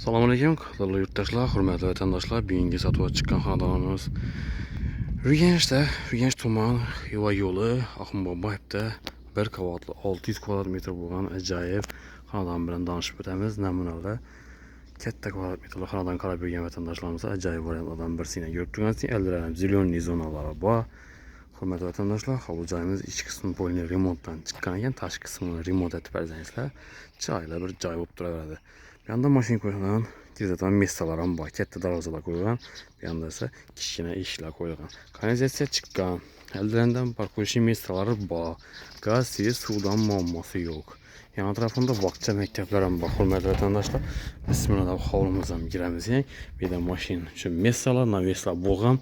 Selamünaleyküm, qadrli yurttaşlar, hörmətli vətəndaşlar. Bugünkü satığa çıxan xanadonumuz Rügenç Tuman Yuva yolu Axunbabayevdə 1 kvadratlı 600 kvadrat metr bo'lgan ajoyib xonadon bilan danışıb o'tamiz. Namunalar katta kvadrat metrli xonadon qarab yurgan vətəndaşlarımıza ajoyib variantlardan birisini ko'rib turgansizlar. Əllərəm zilonli zonalari bor. Hörmətli vətəndaşlar, hovli joyimiz ichki qismi polni remontdan chiqqan ekan, tashqi qismini remont etib bersangizlar, chiroyli bir joy bo'lib turaveradi. Bir yanda mashina qo'yilgan, kuzatan messalar ham bor, katta darvozalar qo'yilgan, bir yanda esa kichkina eshiklar qo'yilgan. Kanalizatsiya chiqqan, eldirandan parkovchi messalari bor, gaz, suvdan muammosi yo'q. Yan tarafında vaqtcha maktablar ham bor. Hurmatli vatandaşlar, bismillah hovlimizdan giramiz. Bir de mashina uchun messalar, naveslar bo'lgan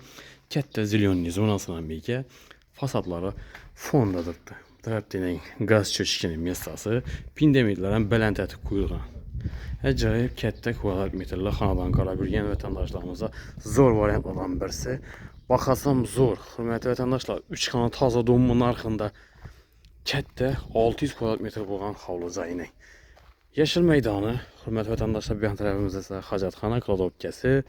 katta zilonli zonasidan birga fasadları fonda durdu. Bu tarafda gaz cho'chkini messasi, pindemitlar ham baland etib qo'yilgan. Ajoyib katta kvadrat metrli xonadon qarab yurgan vatandaşlarımıza zo'r variantlardan birisi. Baxasam zo'r. Hurmatli vatandaşlar, 3 xona toza domma narxında katta 600 kvadrat metr bo'lgan hovli joyini. Yeşil maydoni, hurmatli vatandaşlar, bu tarafimizda esa hojatxona, kladovkasi,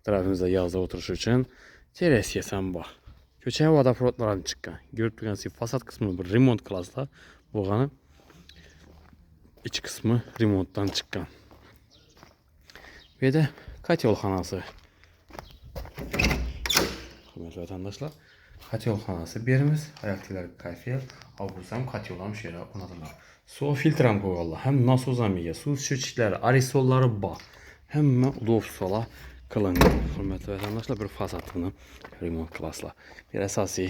tarafimizda yozda o'tirish uchun terrasiyasi ham bor. Ko'cha vodoprovodlar ham chiqqan. Ko'rib turganingiz fasad qismini bir remont qilasizlar, bo'lgani iç kısmı remontdan çıkan. Ve de katyolxanası. Hürmetli vatandaşlar, katyolxanası birimiz, ayaktiler kayfiye, avgusam katyolam şöyle onadılar. Su filtram koyuyorlar. Hem nasozamiye, su şişçileri, arisolları bak. Hem udovsola kılındı. Hürmetli vatandaşlar, bir fasatını remont klasla. Bir esası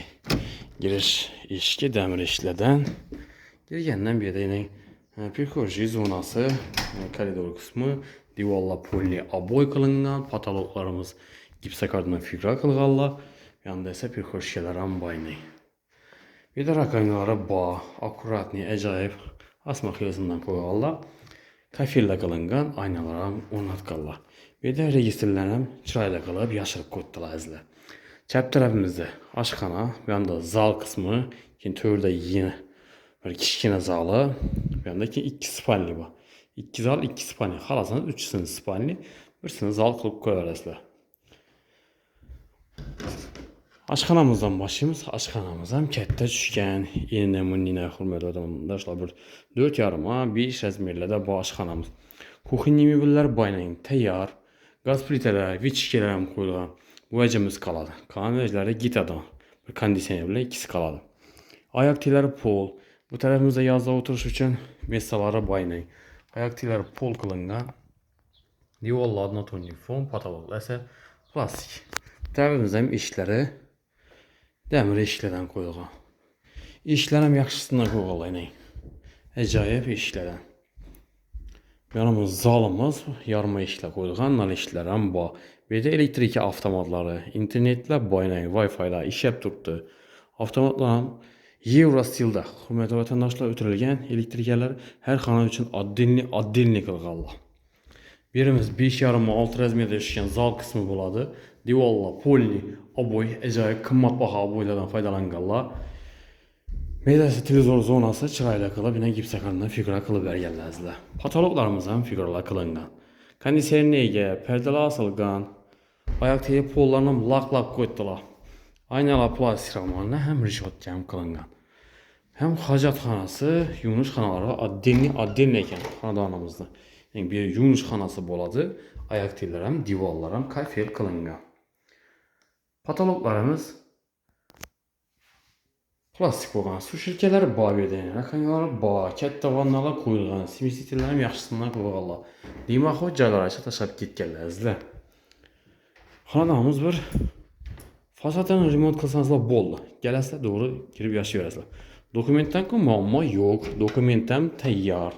giriş işki demir işleden, girgenden bir de yine Pirkoji zonası, koridor kısmı, divarlar polni aboy kılıngan, patologlarımız gipsakardından figura kılganlar, yanında ise pirkoşkeler ham bayni. Bir de rakamları ba, akuratni, acayip asma xiyasından koyganlar, kafirle kılıngan, aynalar ham o'rnatganlar. Bir de registrler ham chiroyli qilib yashirib qo'ydilar azizlar. Chap tarafimizda oshxona, bu yanda zal kısmı, keyin to'rda yine bir kichkina zali, bu yanda keyin 2 spalni bor. 2 zal, 2 spalni. Xalasangiz 3'sini spalni, birisini zal qilib qo'yaverasizlar. Oshxonamizdan boshlaymiz. Oshxonamiz ham katta tushgan. Endi munina hurmatli vatandoshlar, bir 4,5 razmerlarda bor oshxonamiz. Kuxnya mebellar baynan tayyor. Gaz plitalar, vichkalar ham qo'yilgan. Vajimiz qoladi. Kanallar gitadan. Bir konditsioner bilan ikkisi qoladi. Ayak tileri pol. Bu tarafımızda yazda oturuş için mesaları baynan. Ayak tileri pol kılıngan. Divarlar adnatonli fon, patologlar ise plastik. Bu tarafımızda hem işleri demir işlerden koyulgan. İşler hem yaxşısından koyulgan. Acayip işlerden. Yanımız zalımız yarma işler koyulgan, nal işler hem var. Bir de elektrik avtomatları, internetler baynan, Wi-Fi'lar işlep durdu. Avtomatlar Eurostil'da hürmetli vatandaşlar ötürülgen elektrikerler her kanal için addilni kılganlar. Birimiz 5,5-6 razmerdə düşkən zal kısmı buladı. Divarlar polni aboy, acayip qımmat baha aboylardan faydalanganlar. Meydəsi televizor zonası çırayla qılıb, yine gipsakarından figura qılıb bərgənləzlər. Patologlarımız ham figuralar qılıngan. Kondisiyoneriga, pərdalar asılgan, ayak teyi pollarını laq qoydular. Aynalar plastik ramanla hem rişotga ham qılıngan. Hem hacatxanası, yumuş xanaları addilni ekan xonadonimizda. Yani bir yumuş xanası boladı, ayak teylar ham, divarlar ham kayfiyat qılıngan. Patologlarımız plastik bo'lgan, su shirkalari bor yerda, rakamlari bor, katta vannalar qo'yilgan, simisitirlar ham yaxshisidan qo'yganlar. Demak, joylar acha tashlab ketganlar azizlar. Xonadonimiz bir fasadını remont qilsangizlar bo'ldi. Kelasizlar, doğru kirib yashayverasizlar. Dokumentdan muammo yo'q, dokument ham tayyor.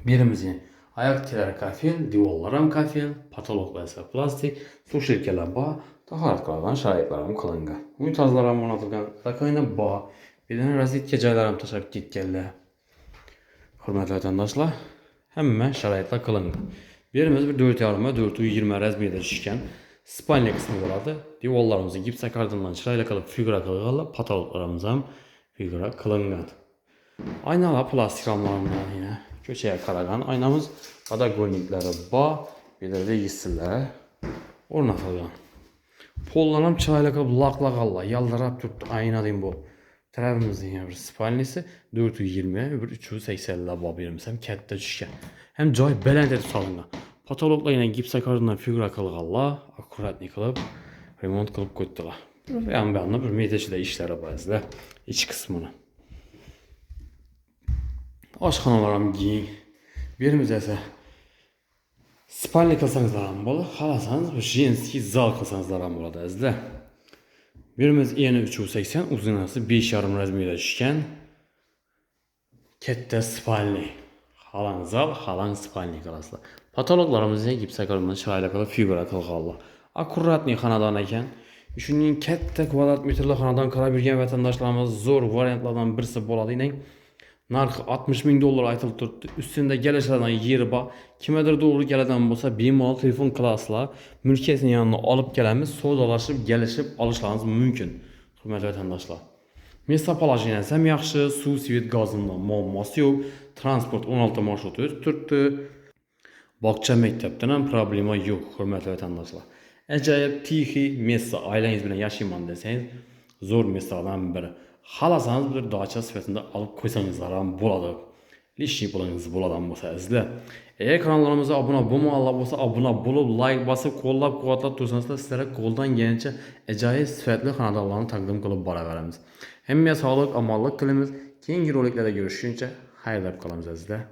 Birimizin ayak tileri kafel, divarlar ham kafel, patologlar esa plastik, su shirkalar bor, tahorat qiladigan sharoitlar ham qilingan. Unitazlar ham o'rnatilgan, rakovina bor. Bir dana rozetka joylar ham tashlab ketganlar. Hurmatli vatandoshlar, hamma sharoitlar qilingan. Birimiz bir 4,5-4,20 razmerda tushgan spalniya kısmı bo'ladi. Divarlarimizni gipsakardından chiroyli qilib figura qilganlar, patologlarimiz ham figura qilingan. Aynalar plastik ramlardan yine köşeye qaragan aynamız Podokonnetləri var. Bir də registrlər ornatılgan. Pollanam çayla qılıb laqlaq Allah. Yallarab tutdu. Ayna deyim bu. Tərəfimizin bir spalnisi 420, öbür 380 var bilmirəm. Kətdə düşkən. Həm cay belənd edib salıngan. Patologla ilə gipsakarından figura qılğanlar, akkuratni qılıb remont qılıb qoydular. Yanında bir meteçidə işləri bazda iç qismini. Aşxanalarım giyin. Birimiz isə spalni qılsanızlar болады, xalasanız bir jenski zal qılsanızlar болады əzizlər. Birimiz eni 380, uzunası 5,5 razmerdə düşkən katta spalni. Xalan zal, xalan spalni qılasızlar. Patologlarımız ise gipsakarından çayla qılıb figura qılğanlar. Akkuratni xanadan ekan. Şunun katta kvadrat metrli xanadan qala bilgan vətəndaşlarımız zor variantlardan birisi bo'ladi. Narxı 60 bin dolar aytılıb turibdi. Üstündə gəlişlərdən yeri var. Kimədir doğru gələn olsa bemalol telefon qılasızlar. Mülkiyyətin yanına alıb gələmiz, sodalaşıb, gəlişib alışlarınız mümkün. Hörmətli vətəndaşlar. Mesopoloji ilə həm yaxşı, su, svet qazından muamması yox. Transport 16 marşrutu öz turibdi. Bağça məktəbdən ham problema yox, hörmətli vətəndaşlar. Əcayib tixi messa, ailəniz bilan yaşayman desəniz, zor messalardan biri. Xalasanız bir daça sifətində alıb qoysanızlar ham болады. Lişni bulanınız buladan bolsa əzizlər. Əgər kanallarımıza abunə olmaqla abunə olub, like basıb, qollab, quvvatlab dursanızlar, sizlərə qoldan gəlincə əcayib sifətli kanallarını təqdim qılıb bərabərimiz. Həmmə sağlıq, amallıq dilimiz. Keyingi roliklərdə görüşüncə xeyirlər qalın əzizlər.